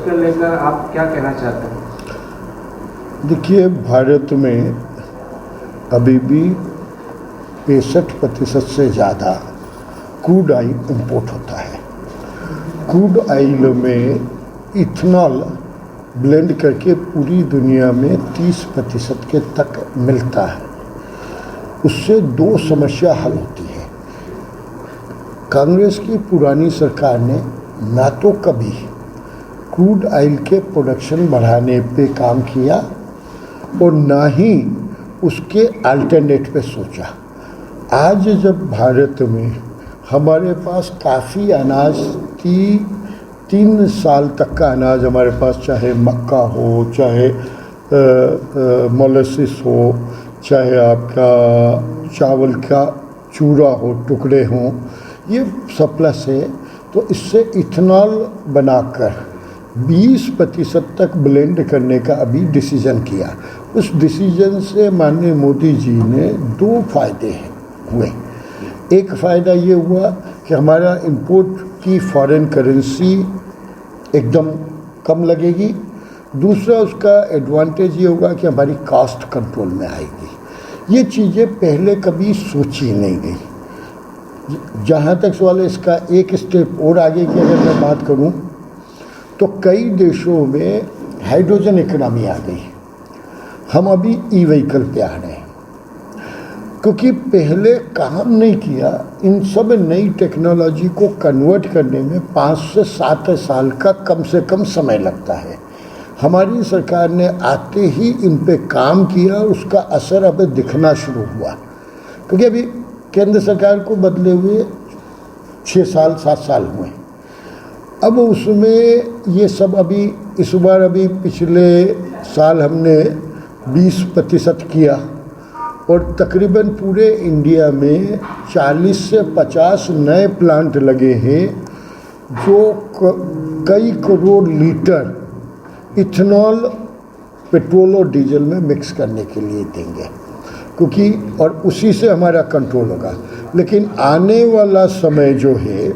को लेकर आप क्या कहना चाहते हैं? देखिए, भारत में अभी भी 65% से ज़्यादा क्रूड ऑयल इंपोर्ट होता है। क्रूड ऑयल में इथेनॉल ब्लेंड करके पूरी दुनिया में 30% के तक मिलता है। उससे दो समस्या हल होती है। कांग्रेस की पुरानी सरकार ने ना तो कभी क्रूड ऑयल के प्रोडक्शन बढ़ाने पे काम किया और ना ही उसके अल्टरनेट पे सोचा। आज जब भारत में हमारे पास काफ़ी अनाज 3 साल तक का अनाज हमारे पास, चाहे मक्का हो, चाहे मोलेसिस हो, चाहे आपका चावल का चूरा हो, टुकड़े हों, ये सरप्लस है, तो इससे इथेनॉल बनाकर 20% तक ब्लेंड करने का अभी डिसीजन किया। उस डिसीजन से माननीय मोदी जी ने 2 फायदे हुए। एक फ़ायदा ये हुआ कि हमारा इंपोर्ट की फॉरेन करेंसी एकदम कम लगेगी। दूसरा उसका एडवांटेज ये होगा कि हमारी कॉस्ट कंट्रोल में आएगी। ये चीज़ें पहले कभी सोची नहीं गई। जहाँ तक सवाल है इसका, एक स्टेप और आगे की अगर मैं बात करूँ तो कई देशों में हाइड्रोजन इकोनॉमी आ गई। हम अभी ई व्हीकल पे आ रहे हैं, क्योंकि पहले काम नहीं किया। इन सब नई टेक्नोलॉजी को कन्वर्ट करने में 5 से 7 साल का कम से कम समय लगता है। हमारी सरकार ने आते ही इन पे काम किया, उसका असर अब दिखना शुरू हुआ। क्योंकि अभी केंद्र सरकार को बदले हुए 6 साल 7 साल हुए। अब उसमें ये सब अभी इस बार अभी पिछले साल हमने 20% किया और तकरीबन पूरे इंडिया में 40 से 50 नए प्लांट लगे हैं जो कई करोड़ लीटर इथेनॉल पेट्रोल और डीजल में मिक्स करने के लिए देंगे, क्योंकि और उसी से हमारा कंट्रोल होगा। लेकिन आने वाला समय जो है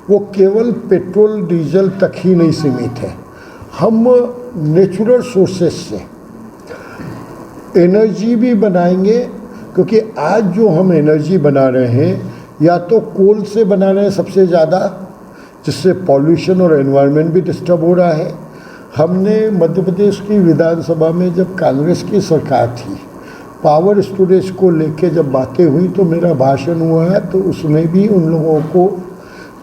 वो केवल पेट्रोल डीजल तक ही नहीं सीमित है। हम नेचुरल सोर्सेस से एनर्जी भी बनाएंगे, क्योंकि आज जो हम एनर्जी बना रहे हैं या तो कोल से बना रहे हैं सबसे ज़्यादा, जिससे पॉल्यूशन और एनवायरनमेंट भी डिस्टर्ब हो रहा है। हमने मध्य प्रदेश की विधानसभा में जब कांग्रेस की सरकार थी, पावर स्टोरेज को लेके जब बातें हुई तो मेरा भाषण हुआ है, तो उसमें भी उन लोगों को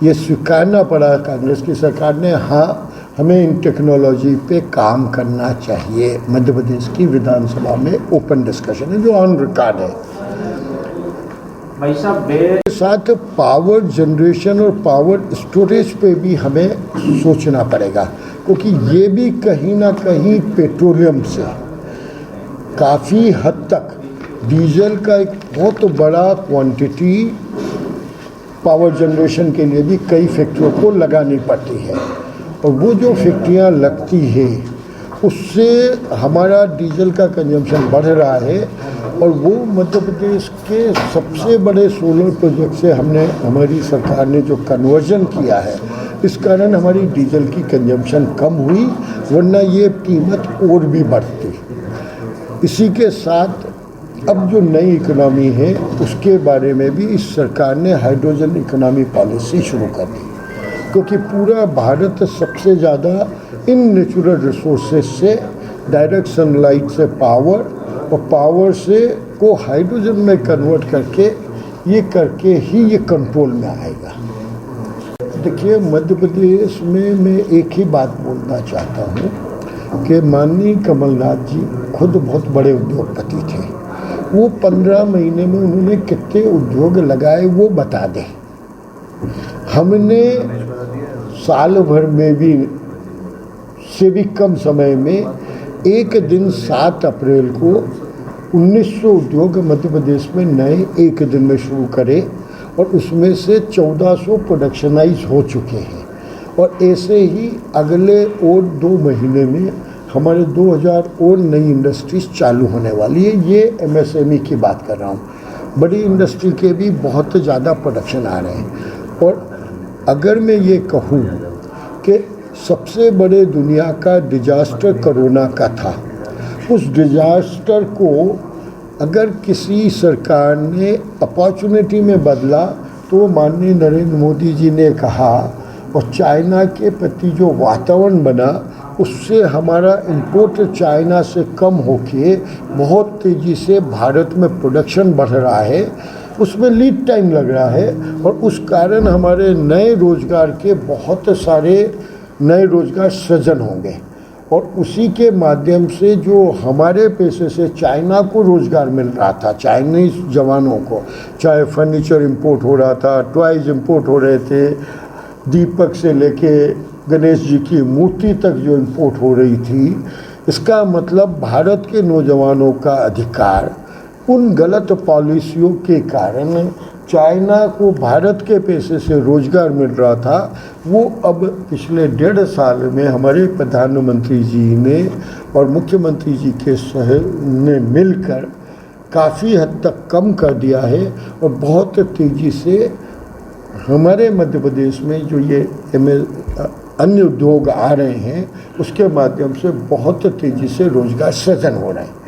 ये स्वीकारना पड़ा कांग्रेस की सरकार ने, हाँ हमें इन टेक्नोलॉजी पे काम करना चाहिए। मध्य प्रदेश की विधानसभा में ओपन डिस्कशन है जो ऑन रिकॉर्ड है। भाई साहब, साथ पावर जनरेशन और पावर स्टोरेज पे भी हमें सोचना पड़ेगा, क्योंकि ये भी कहीं ना कहीं पेट्रोलियम से काफ़ी हद तक डीजल का एक बहुत बड़ा क्वांटिटी पावर जनरेशन के लिए भी कई फैक्ट्रियों को लगानी पड़ती है। और वो जो फैक्ट्रियाँ लगती है उससे हमारा डीजल का कंजम्पशन बढ़ रहा है। और वो मध्य प्रदेश के सबसे बड़े सोलर प्रोजेक्ट से हमारी सरकार ने जो कन्वर्जन किया है, इस कारण हमारी डीजल की कंजम्पशन कम हुई, वरना ये कीमत और भी बढ़ती। इसी के साथ अब जो नई इकोनॉमी है उसके बारे में भी इस सरकार ने हाइड्रोजन इकोनॉमी पॉलिसी शुरू कर दी, क्योंकि पूरा भारत सबसे ज़्यादा इन नेचुरल रिसोर्सेज से, डायरेक्ट सनलाइट से पावर और पावर से को हाइड्रोजन में कन्वर्ट करके ये कंट्रोल में आएगा। देखिए, मध्य प्रदेश में मैं एक ही बात बोलना चाहता हूँ कि माननीय कमलनाथ जी खुद बहुत बड़े उद्योगपति थे। वो 15 महीने में उन्होंने कितने उद्योग लगाए वो बता दें। हमने साल भर में भी से भी कम समय में एक दिन 7 अप्रैल को 1900 उद्योग मध्य प्रदेश में नए एक दिन में शुरू करे और उसमें से 1400 प्रोडक्शनाइज हो चुके हैं। और ऐसे ही अगले और 2 महीने में हमारे 2000 और नई इंडस्ट्रीज चालू होने वाली है। ये एमएसएमई की बात कर रहा हूँ। बड़ी इंडस्ट्री के भी बहुत ज़्यादा प्रोडक्शन आ रहे हैं। और अगर मैं ये कहूँ कि सबसे बड़े दुनिया का डिजास्टर कोरोना का था। उस डिजास्टर को अगर किसी सरकार ने अपॉर्चुनिटी में बदला तो माननीय नरेंद्र मोदी जी ने कहा, और चाइना के प्रति जो वातावरण बना उससे हमारा इंपोर्ट चाइना से कम होके बहुत तेज़ी से भारत में प्रोडक्शन बढ़ रहा है, उसमें लीड टाइम लग रहा है, और उस कारण हमारे नए रोज़गार के बहुत सारे नए रोज़गार सृजन होंगे, और उसी के माध्यम से जो हमारे पैसे से चाइना को रोज़गार मिल रहा था, चाइनीज़ जवानों को, चाहे फर्नीचर इंपोर्ट हो रहा था, टॉयज़ इंपोर्ट हो रहे थे, दीपक से लेके गणेश जी की मूर्ति तक जो इंपोर्ट हो रही थी, इसका मतलब भारत के नौजवानों का अधिकार उन गलत पॉलिसियों के कारण चाइना को भारत के पैसे से रोज़गार मिल रहा था, वो अब पिछले 1.5 साल में हमारे प्रधानमंत्री जी ने और मुख्यमंत्री जी के ने मिलकर काफ़ी हद तक कम कर दिया है, और बहुत तेज़ी से हमारे मध्य प्रदेश में जो ये अन्य उद्योग आ रहे हैं उसके माध्यम से बहुत तेज़ी से रोज़गार सृजन हो रहे हैं।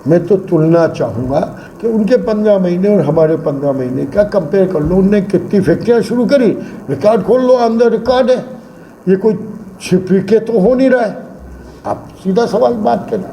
मैं तो तुलना चाहूँगा कि उनके 15 महीने और हमारे 15 महीने का कंपेयर कर लो। उनने कितनी फैक्ट्रियाँ शुरू करी, रिकॉर्ड खोल लो, अंदर रिकॉर्ड है, ये कोई छिपी के तो हो नहीं रहा है। आप सीधा सवाल बात करें।